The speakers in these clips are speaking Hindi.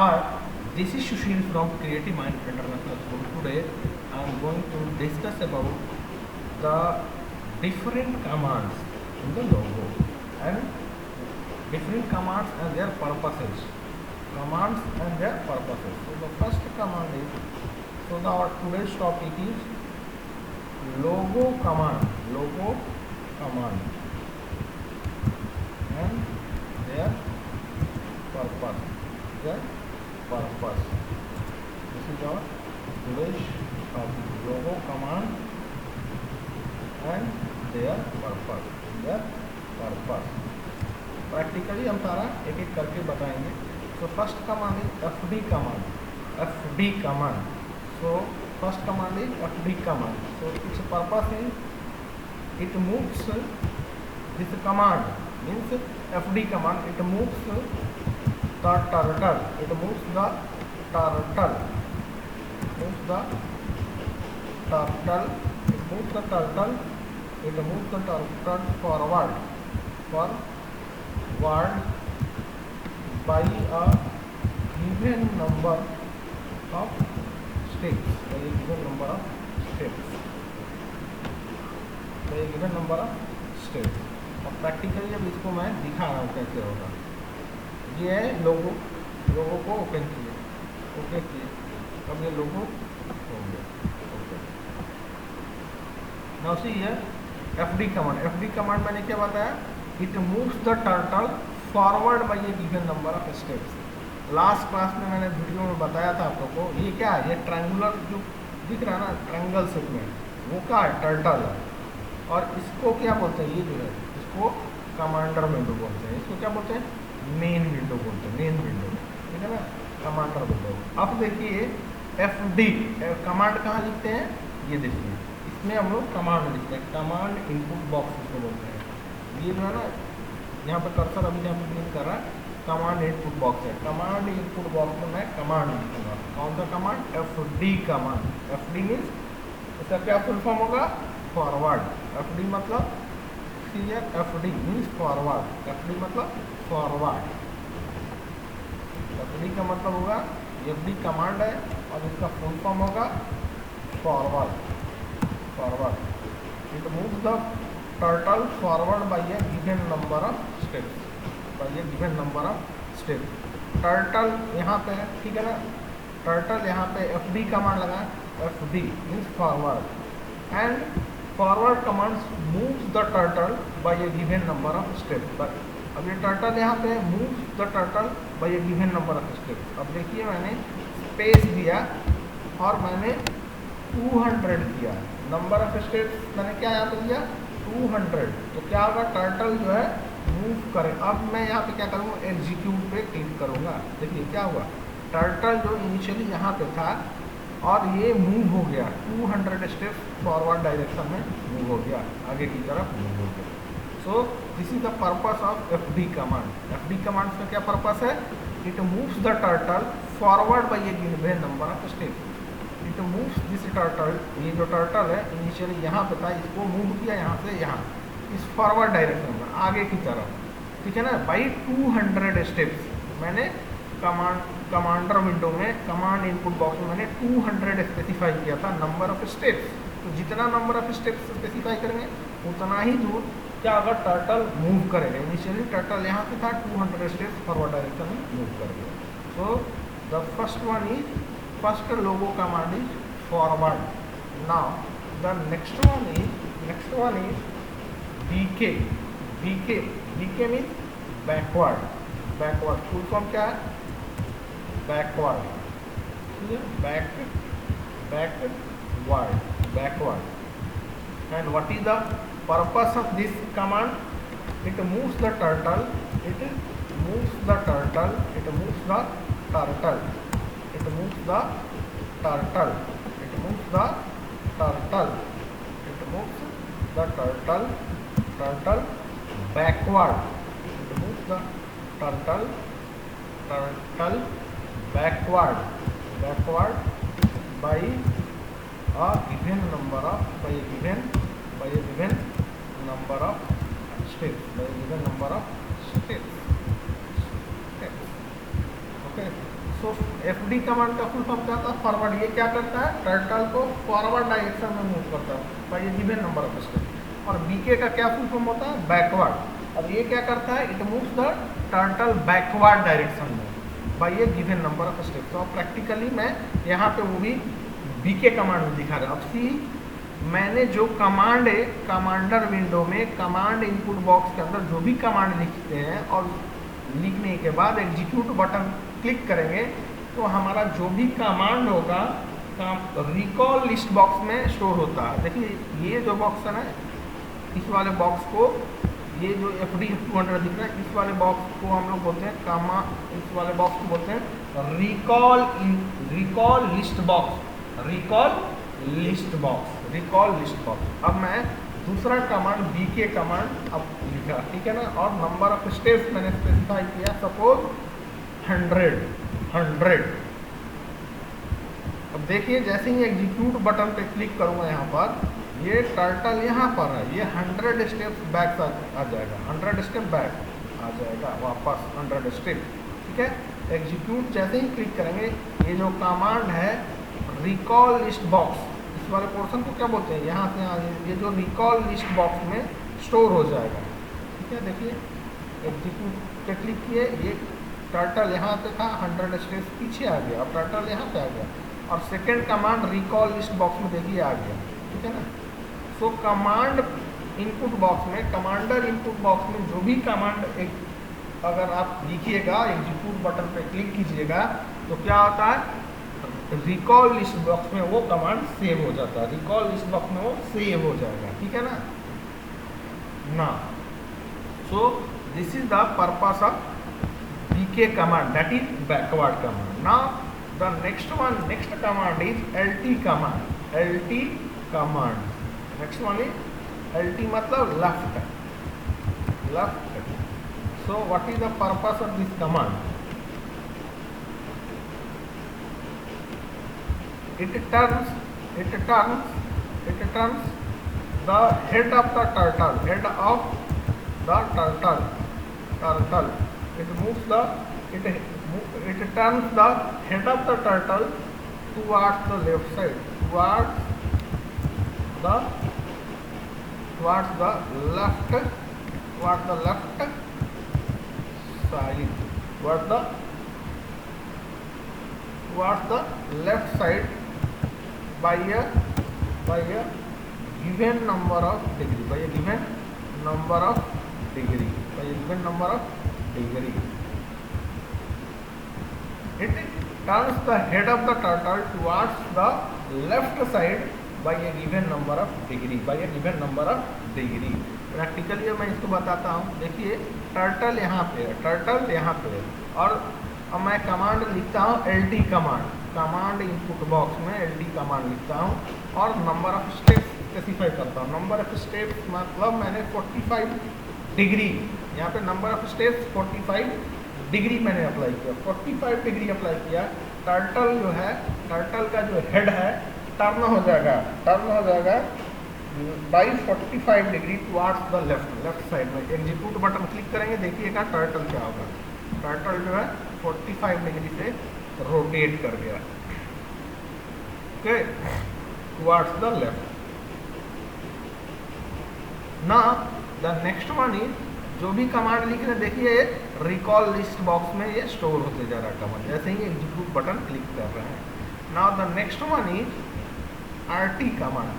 Hi, this is Sushil from Creative Mind International School. Today I am going to discuss about the different commands in the logo and different commands and their purposes. Commands and their purposes. So the first command is, our today's topic is logo command. Logo command and their purpose. Their purpose. This is our today's topic. Logo command and their purpose. Their purpose. Practically हम सारा एक एक करके बताएंगे. So first command is FD command. FD command. So first command is FD command. So its purpose is it moves this command means FD command. It moves the turtle. It moves the turtle. Moves the turtle. It moves the turtle. It moves the turtle forward. Forward by a given number of steps. By a given number of steps. By a given number of steps. और प्रैक्टिकली अब इसको मैं दिखा रहा हूँ कैसे होगा. ये है लोगो. लोगो को ओपन किए. ओके किए. अब ये लोगो हो गया. Okay. Now see here FD command. FD command मैंने क्या बताया? It moves the turtle forward by a given number of steps. Last class में मैंने वीडियो में बताया था आप लोगों को. ये क्या है? ये ट्रायंगुलर जो दिख रहा है ना, ट्रायंगल शेप में, वो क्या है? टर्टल है. और इसको क्या बोलते हैं? ये जो है इसको कमांडर विंडो बोलते हैं. इसको क्या बोलते हैं? मेन विंडो बोलते हैं. मेन विंडो, ठीक है ना, कमांडर विंडो. अब देखिए FD कमांड कहाँ लिखते हैं? ये देखिए इसमें हम लोग कमांड लिखते हैं. कमांड इनपुट बॉक्स इसको बोलते हैं. ये जो है ना, यहाँ पर कर्सर अभी जहाँ पर क्लिक कर रहा है, कमांड इनपुट बॉक्स है. कमांड इनपुट बॉक्स में मैं कमांड लिखूंगा. कौन सा command? FD command. FD means इसका क्या फुल फॉर्म होगा? फॉरवर्ड. FD मतलब clear. FD means forward. FD मतलब फॉरवर्ड. FD का मतलब होगा, FD कमांड है और इसका फुल फॉर्म होगा forward. Forward. It moves the turtle forward by a given number of steps. By a given number of steps. Turtle यहाँ पे है, ठीक है ना. टर्टल यहाँ पे FD कमांड लगा. FD means forward. And forward commands moves the turtle by a given number of steps. अब ये टर्टल यहाँ पे moves the turtle by a given number of steps. अब देखिए मैंने स्पेस दिया और मैंने 200 किया. नंबर ऑफ स्टेप्स मैंने क्या यहाँ पे दिया? 200. तो क्या होगा? टर्टल जो है मूव करे. अब मैं यहाँ पे क्या करूँगा? एग्जीक्यूट पे क्लिक करूँगा. देखिए क्या हुआ? टर्टल जो इनिशियली यहाँ पे था और ये मूव हो गया 200 स्टेप्स फॉरवर्ड डायरेक्शन में मूव हो गया, आगे की तरफ मूव हो गया. सो this is the purpose of FD command. FD command का क्या पर्पस है? It moves the turtle forward by a given number of steps. It moves this turtle. ये जो टर्टल है इनिशियली यहाँ पे था, इसको मूव किया यहाँ से यहाँ, इस फॉरवर्ड डायरेक्शन में, आगे की तरफ, ठीक है ना, बाई 200 स्टेप्स. मैंने कमांडर विंडो में, कमांड इनपुट बॉक्स में मैंने 200 स्पेसिफाई किया था नंबर ऑफ स्टेप्स. तो जितना नंबर ऑफ स्टेप्स स्पेसिफाई करेंगे उतना ही दूर क्या होगा? टर्टल मूव करेगा. इनिशियली टर्टल यहाँ पे था, 200 स्टेप्स फॉरवर्ड डायरेक्शन में मूव कर गया. So the first one is, first logo command is forward. Now the next one is BK. BK means backward. Backward full form क्या है? Backward. Backward. And what is the purpose of this command? It moves the turtle. It moves the turtle. It moves the turtle. It moves the turtle. It moves the turtle. It moves the turtle. Turtle backward. It moves the turtle. Turtle backward. Backward by a given number of, by a given number of steps. By a given number of steps. Okay. So FD command का फुल फॉर्म क्या होता है? फॉरवर्ड। ये क्या करता है? टर्टल को फॉरवर्ड डायरेक्शन में मूव करता है by a given number of step. और BK का क्या फुल फॉर्म होता है? बैकवर्ड। अब ये क्या करता है? It moves the turtle backward direction में by a given number of step. तो प्रैक्टिकली मैं यहाँ पे वो भी BK कमांड में दिखा रहा हूँ। अब सी मैंने जो कमांड है कमांडर विंडो में कमांड इनपुट बॉक्स के अंदर जो भी कमांड लिखते हैं और लिखने के बाद एग्जीक्यूट बटन क्लिक करेंगे तो हमारा जो भी कमांड होगा रिकॉल लिस्ट बॉक्स में स्टोर होता है। देखिए ये जो बॉक्स है ना, इस वाले बॉक्स को, ये जो FD 200 दिख रहा है, इस वाले बॉक्स को हम लोग बोलते हैं इस वाले बॉक्स को बोलते हैं recall list box. Recall list box. अब मैं दूसरा कमांड BK कमांड अब लिखा, ठीक है ना, और नंबर ऑफ स्टेप्स मैंने स्पेसिफाई किया, सपोज 100। अब देखिए जैसे ही एग्जीक्यूट बटन पे क्लिक करूंगा यहाँ पर, ये टर्टल यहाँ पर है, ये 100 स्टेप्स बैक आ जाएगा, 100 स्टेप बैक आ जाएगा वापस 100 स्टेप, ठीक है। एग्जीक्यूट जैसे ही क्लिक करेंगे, ये जो कमांड है रिकॉल लिस्ट बॉक्स, इस वाले पोर्शन को क्या बोलते हैं, यहाँ से यहाँ ये जो रिकॉल लिस्ट बॉक्स में स्टोर हो जाएगा, ठीक है। देखिए एग्जीक्यूट पे क्लिक किए, ये टर्टल यहाँ पे था, 100 स्टेप्स पीछे आ गया, अब टर्टल यहाँ पे आ गया, और second command recall list box में देखिए आ गया, ठीक है ना। सो कमांड इनपुट बॉक्स में, कमांडर इनपुट बॉक्स में जो भी कमांड अगर आप लिखिएगा, एग्जीक्यूट बटन पे क्लिक कीजिएगा तो क्या होता है, रिकॉल लिस्ट बॉक्स में वो कमांड सेव हो जाता है, रिकॉल लिस्ट बॉक्स में वो सेव हो जाएगा, ठीक है ना। So this is the purpose of BK command, that is backward command. Now the next command is LT command. Next one is LT मतलब left. So what is the purpose of this command? It turns the head of the turtle. It turns the head of the turtle towards the left side, towards the left side, towards the left side by a given number of degree. It turns the head of the turtle towards the left side by a given number of degree. Practically मैं इसको बताता हूँ। देखिए टर्टल यहाँ पे है, और अब मैं कमांड लिखता हूँ LT कमांड इनपुट बॉक्स में LT कमांड लिखता हूँ और नंबर ऑफ स्टेप्स स्पेसिफाई करता हूँ। नंबर ऑफ स्टेप्स मतलब मैंने 45 डिग्री, यहाँ पे नंबर ऑफ स्टेप्स 45 डिग्री मैंने अप्लाई किया, 45 डिग्री अप्लाई किया। टर्टल जो है, टर्टल का जो हेड है टर्न हो जाएगा by 45 degree towards the left side में। एग्जीक्यूट बटन क्लिक करेंगे, देखिएगा टर्टल क्या होगा। टर्टल जो है 45 डिग्री से रोटेट कर गया, ओके, टुवार्ड्स द लेफ्ट। ना द नेक्स्ट वन इज, जो भी कमांड लिख रहे हैं देखिए रिकॉल लिस्ट बॉक्स में ये स्टोर होते जा रहा है कमांड, जैसे ही एग्जीक्यूट बटन क्लिक कर रहे हैं। Now the next one is RT command.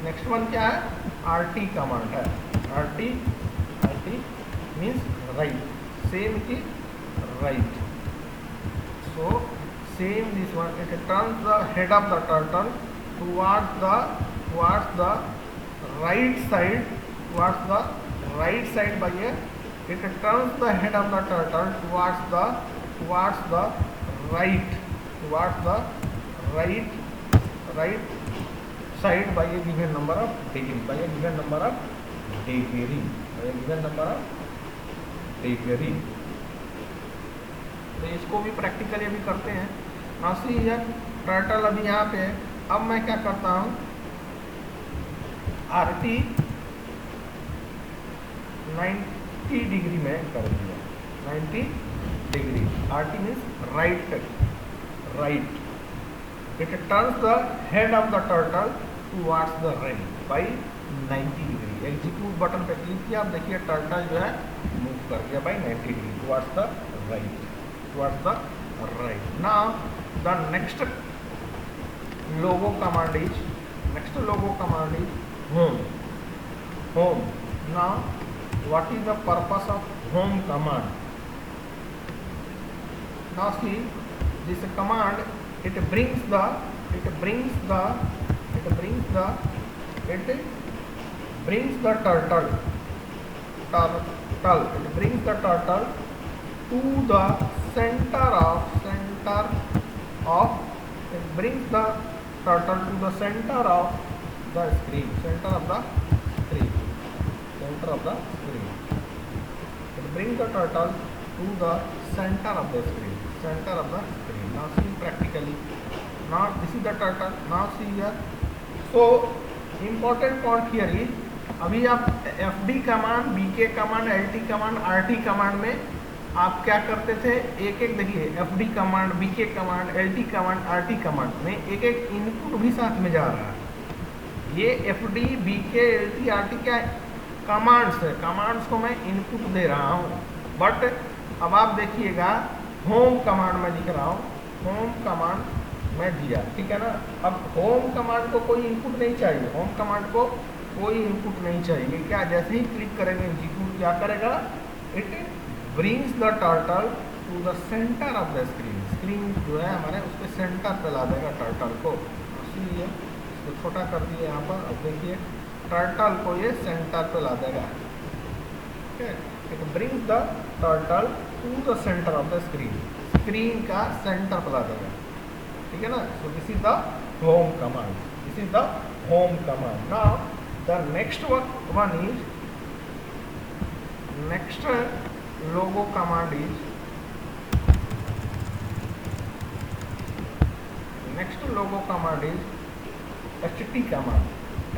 Next one क्या है, RT कमांड है। RT मीन्स राइट, सेम की right. So same this one, it turns the head of the turtle towards the right side by a, it turns the head of the turtle towards the right side by a given number of degree. तो इसको भी प्रैक्टिकली अभी करते हैं। नासी है टर्टल अभी यहाँ पे है। अब मैं क्या करता हूँ, RT 90 डिग्री में कर दिया, 90 degree. RT means right right. It turns the head of the turtle towards the right by 90 degree. Execute button पे क्लिक किया, आप देखिए टर्टल जो है मूव कर गया by 90 degree towards the right, towards the right. Now the next logo command is home. Home. Now what is the purpose of home command? Now see this command, it brings the turtle to the center of the screen. It brings the turtle to the center of the screen. Now see practically. Now this is the turtle. Now see here. So important point here is, अभी आप FD command, BK command, LT command, RT command में आप क्या करते थे, एक देखिए FD command, BK command, LT command, RT command में एक इनपुट भी साथ में जा रहा है. ये FD, BK, LT, RT क्या कमांड्स है, कमांड्स को मैं इनपुट दे रहा हूँ. बट अब आप देखिएगा होम कमांड में दिख रहा हूँ, होम कमांड मैं दिया, ठीक है ना. अब होम कमांड को कोई इनपुट नहीं चाहिए, क्या जैसे ही क्लिक करेंगे एग्जीक्यूट क्या करेगा, it brings the turtle to the centre of the screen जो है हमारे उसके सेंटर पे ला देगा टर्टल को. इसलिए इसको छोटा कर दिए यहाँ पर. अब देखिए टर्टल को ये सेंटर पे ला देगा. It brings the turtle to the centre of the screen का सेंटर पे ला देगा, ठीक है ना. So this is the home command. Now the next one is next logo command is HT command.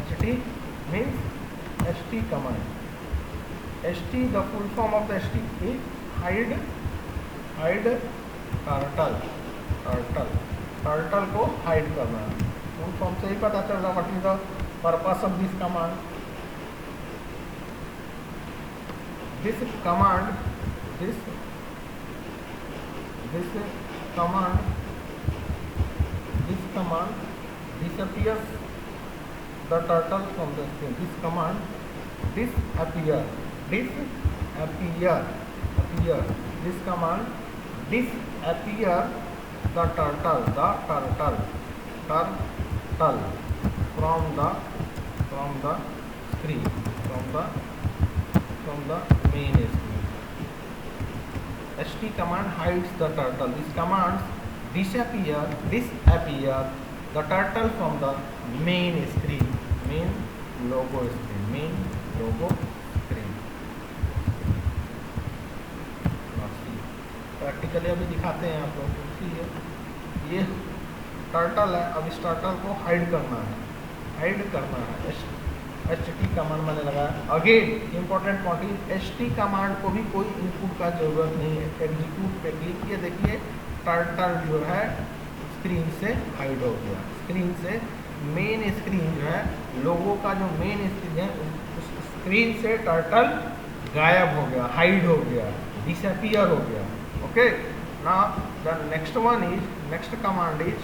HT means HT command. HT, the full form of the HT is hide turtle को हाइड करना. फुल फॉर्म से ही पता चल रहा what is the purpose of this command. This command disappears the turtle from the screen. This command disappear. This command disappear the turtle from the screen, from the main screen. HT command hides the turtle. These commands disappear the turtle from the main logo screen. Practically अभी दिखाते हैं आप लोग. ये टर्टल है, अब इस टर्टल को हाइड करना है. HT कमांड मैंने लगाया. Again important point is HT command को भी कोई इनपुट का जरूरत नहीं है. एग्जीक्यूट पे क्लिक किए, देखिए टर्टल जो है स्क्रीन से हाइड हो गया. स्क्रीन से मेन स्क्रीन जो है, लोगो का जो मेन स्क्रीन है उस स्क्रीन से टर्टल गायब हो गया, हाइड हो गया, डिसअपियर हो गया. Okay. Now the next command is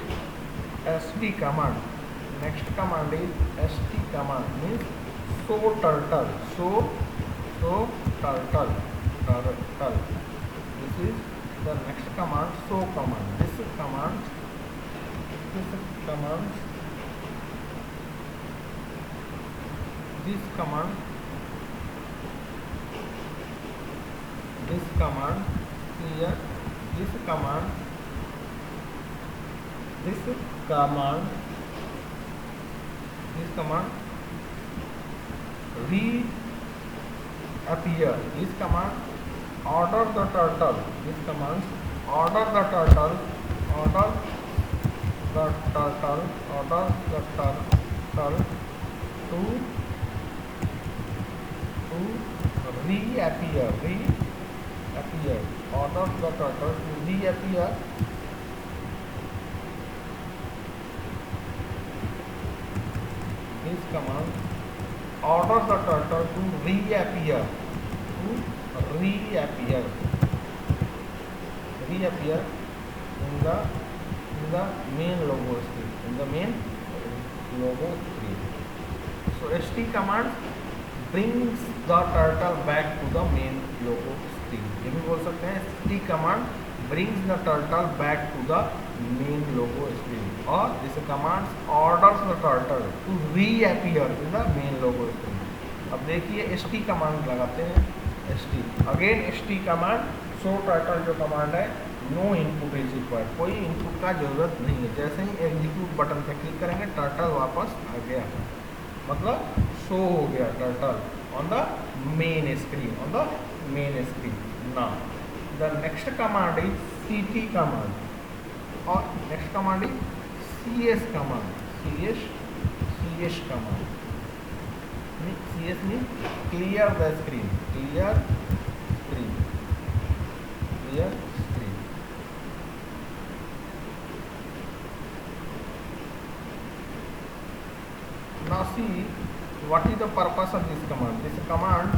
ST command. Next command is ST command, means show turtle. This is the next command, show command. This command here, this command reappear. This command order the turtle. This command order the turtle to reappear. Order the turtle to reappear command orders the turtle to reappear in the main logo screen, So st command brings the turtle back to the main logo screen. ये भी बोल सकते हैं st command brings the turtle back to the main logo screen, or this command orders the turtle to reappear in the main logo screen. अब देखिए st command लगाते हैं, again st command show turtle जो कमांड है नो इनपुट इज रिक्वायर्ड, कोई इनपुट का जरूरत नहीं है। जैसे ही एग्जीक्यूट बटन पे क्लिक करेंगे टर्टल वापस आ गया, मतलब शो हो गया turtle on the main screen, now the next command is ct command, और next command is cs command, cs command, cs mean clear the screen, clear screen. Now see what is the purpose of this command. This command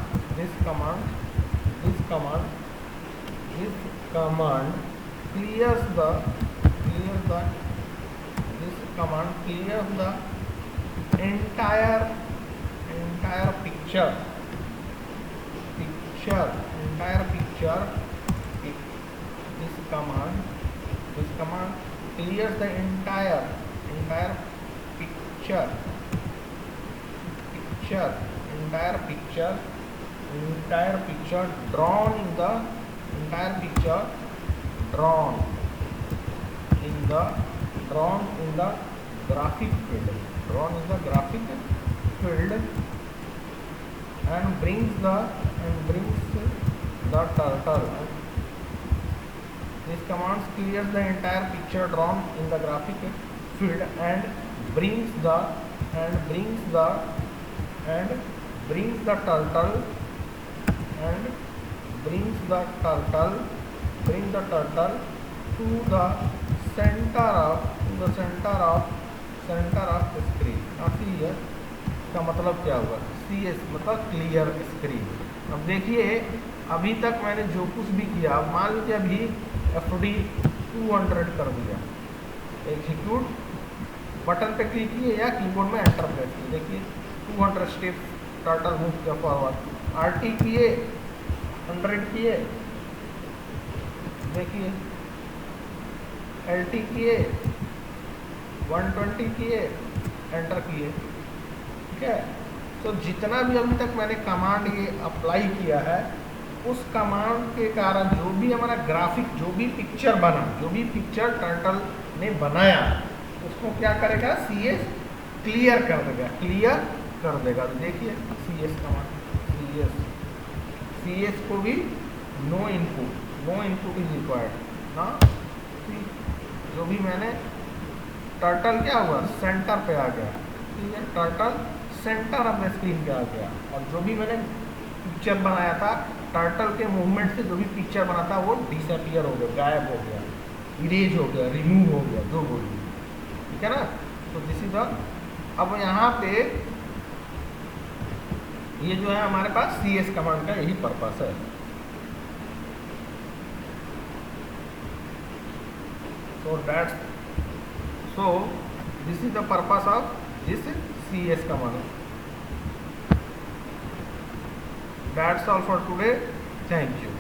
clears the entire picture. This command clears the entire picture drawn in the graphic field, and brings the turtle. This command clears the entire picture drawn in the graphic field and brings the turtle to the center of the screen. Now see here, इसका मतलब क्या हुआ? CS मतलब क्लियर स्क्रीन। अब देखिए अभी तक मैंने जो कुछ भी किया, मान लीजिए अभी FD 200 कर दिया, एग्जीक्यूट बटन पे क्लिक किए या कीबोर्ड में एंटर प्रेस किए, देखिए 200 स्टेप टर्टल मूव किया फॉरवर्ड, RT किए 100 किए, देखिए LT किए 120 किए, एंटर किए, ठीक है। तो जितना भी अभी तक मैंने कमांड ये अप्लाई किया है, उस कमांड के कारण जो भी हमारा ग्राफिक, जो भी पिक्चर टर्टल ने बनाया, उसको क्या करेगा? CS क्लियर कर देगा। तो देखिए CS कमांड, CS को भी नो इनपुट इज रिक्वायर्ड ना। जो भी मैंने टर्टल क्या हुआ? सेंटर पे आ गया, ठीक है, turtle centre of the screen पे आ गया, और जो भी मैंने पिक्चर बनाया था, टर्टल के मूवमेंट से जो भी पिक्चर बना था वो डिसअपियर हो गया, गायब हो गया, इरेज हो गया, रिमूव हो गया, जो बोलिए, ठीक है ना। तो दिस इज द, अब यहाँ पे ये जो है हमारे पास CS कमांड का यही पर्पस है। So this is the purpose of this CS command. That's all for today. Thank you.